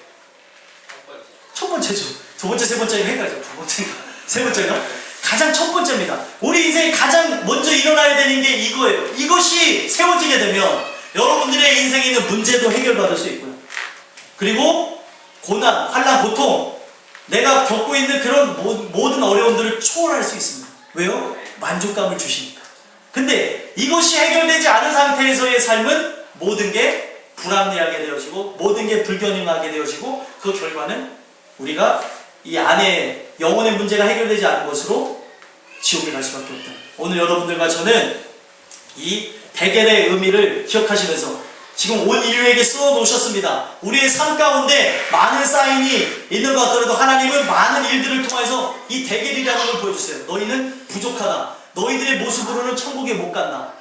첫 번째죠. 두 번째, 세 번째가 헷갈리죠. 두 번째인가? 세 번째가? 가장 첫 번째입니다. 우리 인생에 가장 먼저 일어나야 되는 게 이거예요. 이것이 세워지게 되면 여러분들의 인생에 있는 문제도 해결받을 수 있고요. 그리고 고난, 환난, 고통 내가 겪고 있는 그런 모든 어려움들을 초월할 수 있습니다. 왜요? 만족감을 주시니까. 근데 이것이 해결되지 않은 상태에서의 삶은 모든 게 불합리하게 되어지고 모든 게 불균형하게 되어지고 그 결과는 우리가 이 안에 영혼의 문제가 해결되지 않은 것으로 지옥에 갈 수밖에 없다. 오늘 여러분들과 저는 이 대결의 의미를 기억하시면서 지금 온 인류에게 써 놓으셨습니다. 우리의 삶 가운데 많은 사인이 있는 것 같더라도 하나님은 많은 일들을 통해서 이 대결이라는 걸 보여주세요. 너희는 부족하다. 너희들의 모습으로는 천국에 못 간다.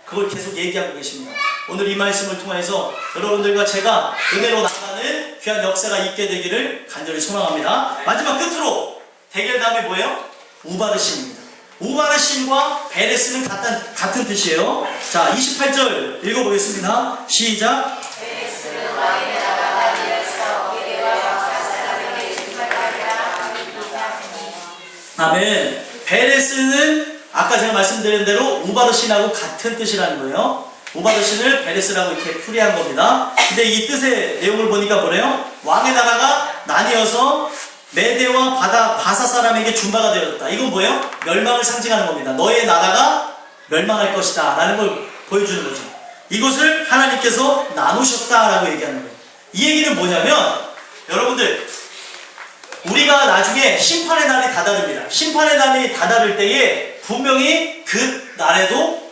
그걸 계속 얘기하고 계십니다. 오늘 이 말씀을 통해서 여러분들과 제가 은혜로 나가는 귀한 역사가 있게 되기를 간절히 소망합니다. 마지막 끝으로 대결 다음에 뭐예요? 우바르신입니다. 우바르신과 베레스는 같은 뜻이에요. 자, 28절 읽어보겠습니다. 시작. 아멘. 베레스는 아까 제가 말씀드린 대로 우바르신하고 같은 뜻이라는 거예요. 우바르신을 베레스라고 이렇게 풀이한 겁니다. 근데 이 뜻의 내용을 보니까 뭐래요? 왕의 나라가 나뉘어서 메대와 바사 사람에게 준바가 되었다. 이건 뭐예요? 멸망을 상징하는 겁니다. 너의 나라가 멸망할 것이다 라는 걸 보여주는 거죠. 이것을 하나님께서 나누셨다라고 얘기하는 거예요. 이 얘기는 뭐냐면 여러분들 우리가 나중에 심판의 날이 다다릅니다. 심판의 날이 다다를 때에 분명히 그 날에도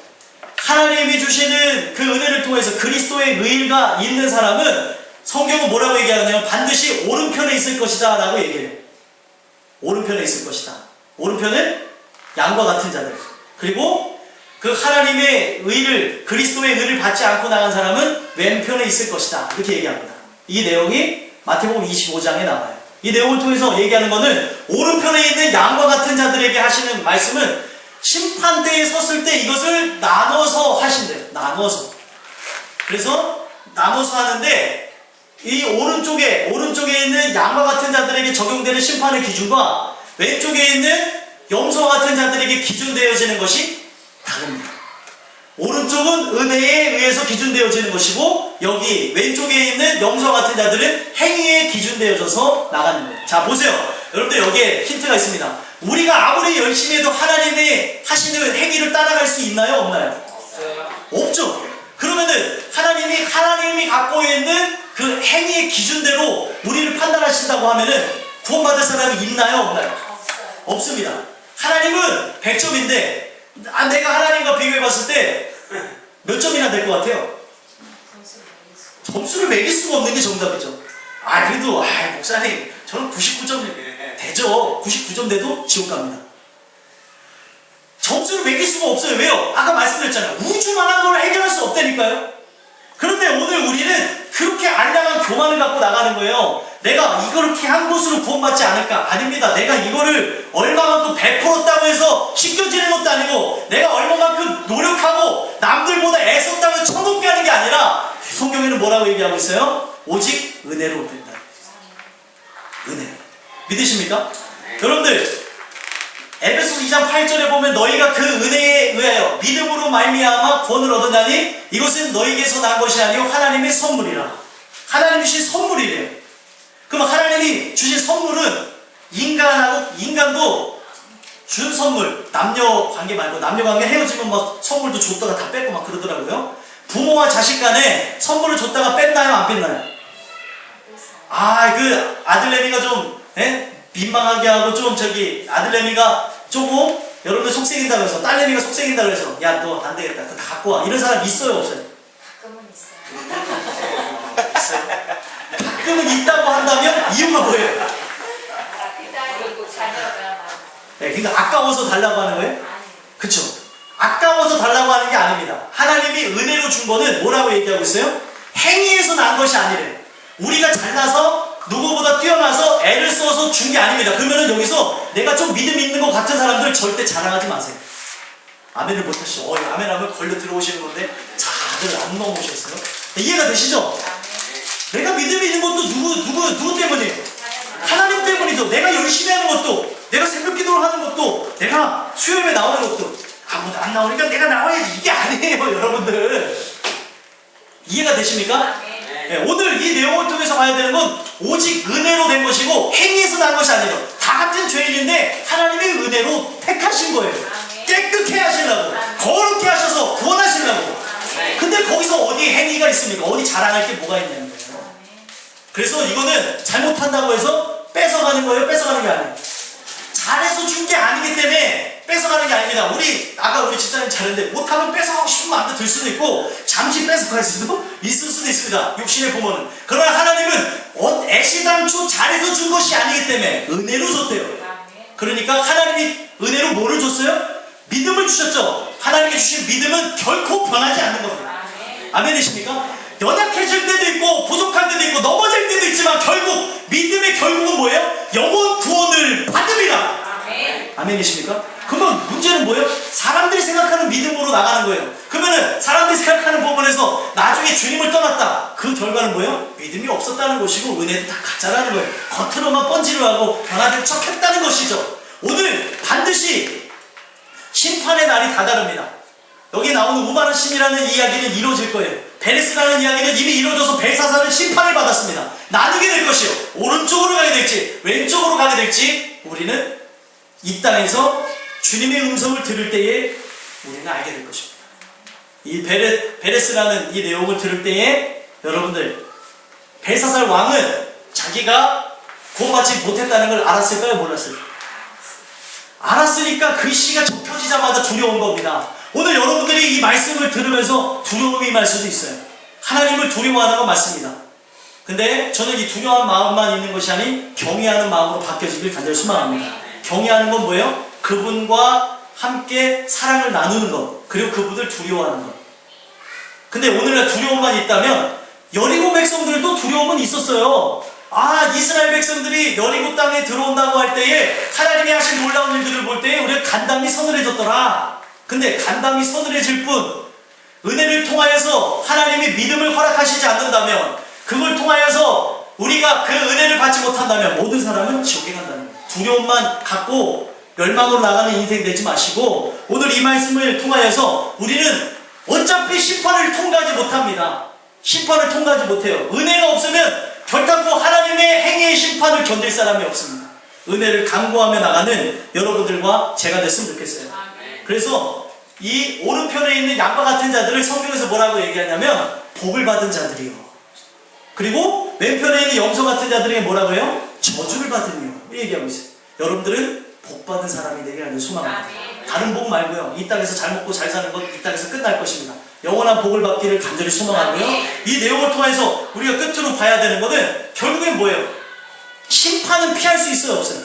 하나님이 주시는 그 은혜를 통해서 그리스도의 의의가 있는 사람은 성경은 뭐라고 얘기하냐면 반드시 오른편에 있을 것이다 라고 얘기해요. 오른편에 있을 것이다. 오른편은 양과 같은 자들. 그리고 그 하나님의 의를 그리스도의 의를 받지 않고 나간 사람은 왼편에 있을 것이다. 이렇게 얘기합니다. 이 내용이 마태복음 25장에 나와요. 이 내용을 통해서 얘기하는 것은 오른편에 있는 양과 같은 자들에게 하시는 말씀은 심판대에 섰을 때 이것을 나눠서 하신대요. 나눠서. 그래서 나눠서 하는데 이 오른쪽에 있는 양과 같은 자들에게 적용되는 심판의 기준과 왼쪽에 있는 염소와 같은 자들에게 기준되어지는 것이 다릅니다. 오른쪽은 은혜에 의해서 기준되어지는 것이고 여기 왼쪽에 있는 염소와 같은 자들은 행위에 기준되어져서 나가는 거예요. 자 보세요. 여러분들 여기에 힌트가 있습니다. 우리가 아무리 열심히 해도 하나님이 하시는 행위를 따라갈 수 있나요? 없나요? 없죠. 그러면은 하나님이 갖고 있는 그 행위의 기준대로 우리를 판단하신다고 하면은 구원받을 사람이 있나요? 없나요? 없습니다. 하나님은 100점인데 내가 하나님과 비교해봤을 때 몇 점이나 될 것 같아요? 점수를 매길 수가 없는 게 정답이죠. 그래도 목사님 저는 99점 되죠. 99점 돼도 지옥 갑니다. 점수를 매길 수가 없어요. 왜요? 아까 말씀드렸잖아요. 우주만한 걸 해결할 수 없다니까요. 그런데 오늘 우리는 그렇게 알량한 교만을 갖고 나가는 거예요. 내가 이렇게 한 것으로 구원받지 않을까? 아닙니다. 내가 이거를 얼마만큼 베풀었다고 해서 씻겨지는 것도 아니고 내가 얼마만큼 노력하고 남들보다 애썼다고 해서 천국 가는 게 아니라 성경에는 뭐라고 얘기하고 있어요? 오직 은혜로 된다. 은혜. 믿으십니까? 여러분들 에베소서 2장 8절에 보면 너희가 그 은혜에 의하여 믿음으로 말미암아 구원을 얻었나니 이것은 너희에게서 난 것이 아니요 하나님의 선물이라. 하나님 주신 선물이래요. 그럼 하나님이 주신 선물은 인간도 준 선물, 남녀 관계 말고 남녀 관계 헤어지면 막 선물도 줬다가 다 뺏고 막 그러더라고요. 부모와 자식 간에 선물을 줬다가 뺐나요? 안 뺐나요? 그 아들내미가 좀 민망하게 하고 좀 아들내미가 조금 여러분들 속색인다고 해서 딸내미가 속색인다고 해서 야 너 안 되겠다 그거 다 갖고 와 이런 사람 있어요 없어요? 가끔은 있어요. 있어요. 가끔은 있다고 한다면 이유가 뭐예요? 그리고 자녀가 그러니까 아까워서 달라고 하는 거예요? 그쵸? 아까워서 달라고 하는 게 아닙니다. 하나님이 은혜로 준 거는 뭐라고 얘기하고 있어요? 행위에서 난 것이 아니래요. 우리가 잘나서 누구보다 뛰어나서 애를 써서 준 게 아닙니다. 그러면은 여기서 내가 좀 믿음 있는 것 같은 사람들 절대 자랑하지 마세요. 아멘을 못하시죠? 아멘하면 걸려 들어오시는 건데 다들 안 넘어오셨어요? 이해가 되시죠? 내가 믿음 있는 것도 누구 때문이에요? 하나님 때문이죠. 내가 열심히 하는 것도, 내가 새벽 기도를 하는 것도, 내가 수요일에 나오는 것도 아무도 안 나오니까 내가 나와야지 이게 아니에요 여러분들. 이해가 되십니까? 오늘 이 내용을 통해서 봐야 되는 건 오직 은혜로 된 것이고 행위에서 난 것이 아니에요. 다 같은 죄인인데 하나님의 은혜로 택하신 거예요. 깨끗해 하시려고, 거룩해 하셔서 구원하시려고. 근데 거기서 어디 행위가 있습니까? 어디 자랑할 게 뭐가 있냐는 거예요. 그래서 이거는 잘못한다고 해서 뺏어가는 거예요? 뺏어가는 게 아니에요. 잘해서 준 게 아니기 때문에 뺏어가는 게 아닙니다. 아까 우리 집사님 잘했는데 못하면 뺏어가고 싶은 마음도 들 수도 있고 잠시 뺏어갈 수도 있을 수도 있습니다. 육신의 부모는. 그러나 하나님은 애시당초 잘해서 준 것이 아니기 때문에 은혜로 줬대요. 그러니까 하나님이 은혜로 뭐를 줬어요? 믿음을 주셨죠. 하나님께 주신 믿음은 결코 변하지 않는 겁니다. 아멘이십니까? 연약해질 때도 있고 부족할 때도 있고 넘어질 때도 있지만 결국 믿음의 결국은 뭐예요? 영원 구원을 받음이라. 아멘이십니까? 그러면 문제는 뭐예요? 사람들이 생각하는 믿음으로 나가는 거예요. 그러면은 사람들이 생각하는 부분에서 나중에 주님을 떠났다. 그 결과는 뭐예요? 믿음이 없었다는 것이고 은혜도 다 가짜라는 거예요. 겉으로만 번지르하고 변화된 척했다는 것이죠. 오늘 반드시 심판의 날이 다다릅니다. 여기 나오는 우마르신이라는 이야기는 이루어질 거예요. 베레스라는 이야기는 이미 이루어져서 벨사살은 심판을 받았습니다. 나누게 될 것이요. 오른쪽으로 가게 될지 왼쪽으로 가게 될지 우리는 이 땅에서 주님의 음성을 들을 때에 우리는 알게 될 것입니다. 이 베레스라는 이 내용을 들을 때에 여러분들 벨사살 왕은 자기가 구원받지 못했다는 걸 알았을까요? 몰랐을까요? 알았으니까 그 시가 접혀지자마자 두려운 겁니다. 오늘 여러분들이 이 말씀을 들으면서 두려움이 임할 수도 있어요. 하나님을 두려워하는 건 맞습니다. 근데 저는 이 두려워한 마음만 있는 것이 아닌 경외하는 마음으로 바뀌어지길 간절히 소망합니다. 경외하는 건 뭐예요? 그분과 함께 사랑을 나누는 것, 그리고 그분을 두려워하는 것. 근데 오늘날 두려움만 있다면 여리고 백성들도 두려움은 있었어요. 이스라엘 백성들이 여리고 땅에 들어온다고 할 때에 하나님이 하신 놀라운 일들을 볼 때에 우리가 간담이 서늘해졌더라. 근데 간담이 서늘해질 뿐 은혜를 통하여서 하나님이 믿음을 허락하시지 않는다면, 그걸 통하여서 우리가 그 은혜를 받지 못한다면 모든 사람은 지옥에 간다는 거예요. 두려움만 갖고 멸망으로 나가는 인생 되지 마시고, 오늘 이 말씀을 통하여서 우리는 어차피 심판을 통과하지 못합니다. 심판을 통과하지 못해요. 은혜가 없으면 결단코 하나님의 행위의 심판을 견딜 사람이 없습니다. 은혜를 강구하며 나가는 여러분들과 제가 됐으면 좋겠어요. 그래서 이 오른편에 있는 양과 같은 자들을 성경에서 뭐라고 얘기하냐면 복을 받은 자들이요. 그리고 왼편에 있는 염소 같은 자들에게 뭐라고 해요? 저주를 받은 이요. 이 얘기하고 있어요. 여러분들은 복 받은 사람이 되기를 소망합니다. 다른 복 말고요. 이 땅에서 잘 먹고 잘 사는 것 이 땅에서 끝날 것입니다. 영원한 복을 받기를 간절히 소망하고요. 이 내용을 통해서 우리가 끝으로 봐야 되는 것은 결국엔 뭐예요? 심판은 피할 수 있어요? 없어요?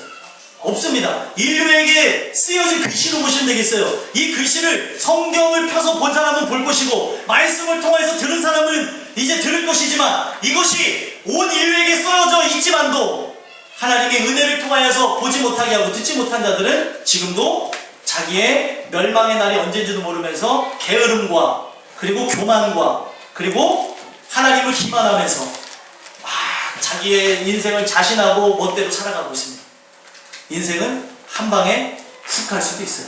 없습니다. 인류에게 쓰여진 글씨로 보시면 되겠어요. 이 글씨를 성경을 펴서 본 사람은 볼 것이고 말씀을 통해서 들은 사람은 이제 들을 것이지만, 이것이 온 인류에게 쓰여져 있지만도 하나님의 은혜를 통하여서 보지 못하게 하고 듣지 못한 자들은 지금도 자기의 멸망의 날이 언제인지도 모르면서 게으름과 그리고 교만과 그리고 하나님을 기만하면서 자기의 인생을 자신하고 멋대로 살아가고 있습니다. 인생은 한 방에 훅 갈 수도 있어요.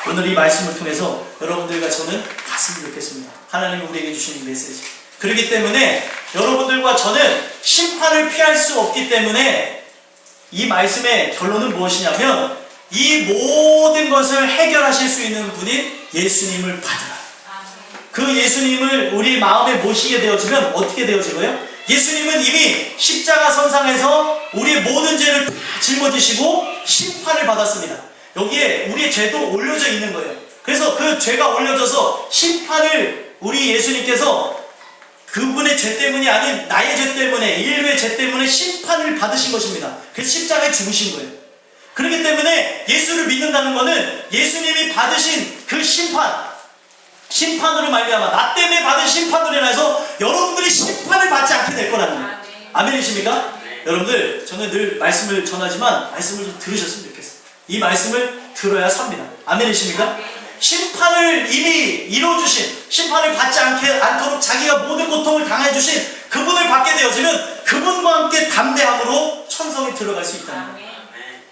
오늘 이 말씀을 통해서 여러분들과 저는 봤으면 좋겠습니다. 하나님이 우리에게 주신 이 메시지. 그렇기 때문에 여러분들과 저는 심판을 피할 수 없기 때문에 이 말씀의 결론은 무엇이냐면, 이 모든 것을 해결하실 수 있는 분인 예수님을 받으라. 그 예수님을 우리 마음에 모시게 되어지면 어떻게 되어지고요? 예수님은 이미 십자가 선상에서 우리의 모든 죄를 다 짊어지시고 심판을 받았습니다. 여기에 우리의 죄도 올려져 있는 거예요. 그래서 그 죄가 올려져서 심판을 우리 예수님께서 그분의 죄 때문이 아닌 나의 죄 때문에, 인류의 죄 때문에 심판을 받으신 것입니다. 그래서 십자가에 죽으신 거예요. 그렇기 때문에 예수를 믿는다는 것은 예수님이 받으신 그 심판으로 말미암아 나 때문에 받은 심판으로 인해서 여러분들이 심판을 받지 않게 될 거라는 거예요. 아멘이십니까? 여러분들, 저는 늘 말씀을 전하지만 말씀을 좀 들으셨으면 좋겠어요. 이 말씀을 들어야 삽니다. 아멘이십니까? 심판을 이미 이루어주신, 심판을 받지 않도록 자기가 모든 고통을 당해주신 그분을 받게 되어지면 그분과 함께 담대함으로 천성에 들어갈 수 있다는 거예요.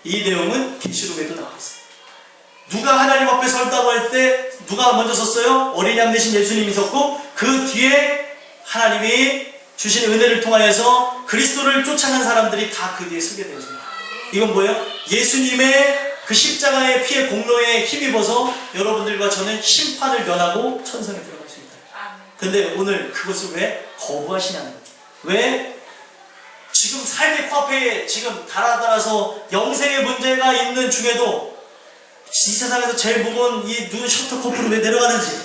이 내용은 계시록에도 나와 있어요. 누가 하나님 앞에 설다고 할 때 누가 먼저 섰어요? 어린 양 대신 예수님이 섰고, 그 뒤에 하나님이 주신 은혜를 통하여서 그리스도를 쫓아간 사람들이 다 그 뒤에 서게 되었습니다. 이건 뭐예요? 예수님의 그 십자가의 피의 공로에 힘입어서 여러분들과 저는 심판을 면하고 천성에 들어갈 수 있다. 근데 오늘 그것을 왜 거부하시냐는 거예요. 왜 지금 삶의 코앞에 지금 달아달아서 영생의 문제가 있는 중에도 이 세상에서 제일 무거운 이 눈 셔터 코프로 왜 내려가는지,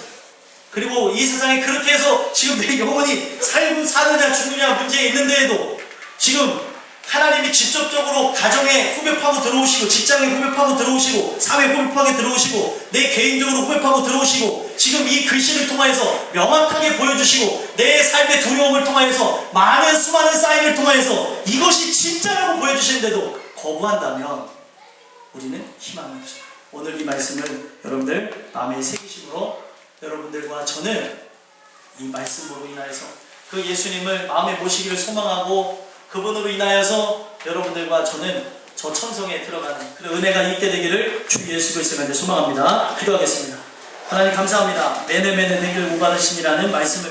그리고 이 세상에 그렇게 해서 지금 내 영혼이 사느냐 죽느냐 문제에 있는데에도 지금 하나님이 직접적으로 가정에 후벼 파고 들어오시고, 직장에 후벼 파고 들어오시고, 사회에 후벼 파고 들어오시고, 내 개인적으로 후벼 파고 들어오시고, 지금 이 글씨를 통하여서 명확하게 보여주시고, 내 삶의 두려움을 통하여서 많은 수많은 사인을 통하여서 이것이 진짜라고 보여주시는데도 거부한다면 우리는 희망이 없습니다. 오늘 이 말씀을 여러분들 마음에 새기심으로 여러분들과 저는 이 말씀으로 인하여서 그 예수님을 마음에 모시기를 소망하고, 그분으로 인하여서 여러분들과 저는 저 천성에 들어가는 그런 은혜가 있게 되기를 주 예수 그리스도에 소망합니다. 기도하겠습니다. 하나님 감사합니다. 매네매네 되기를 못 받으시니라는 말씀을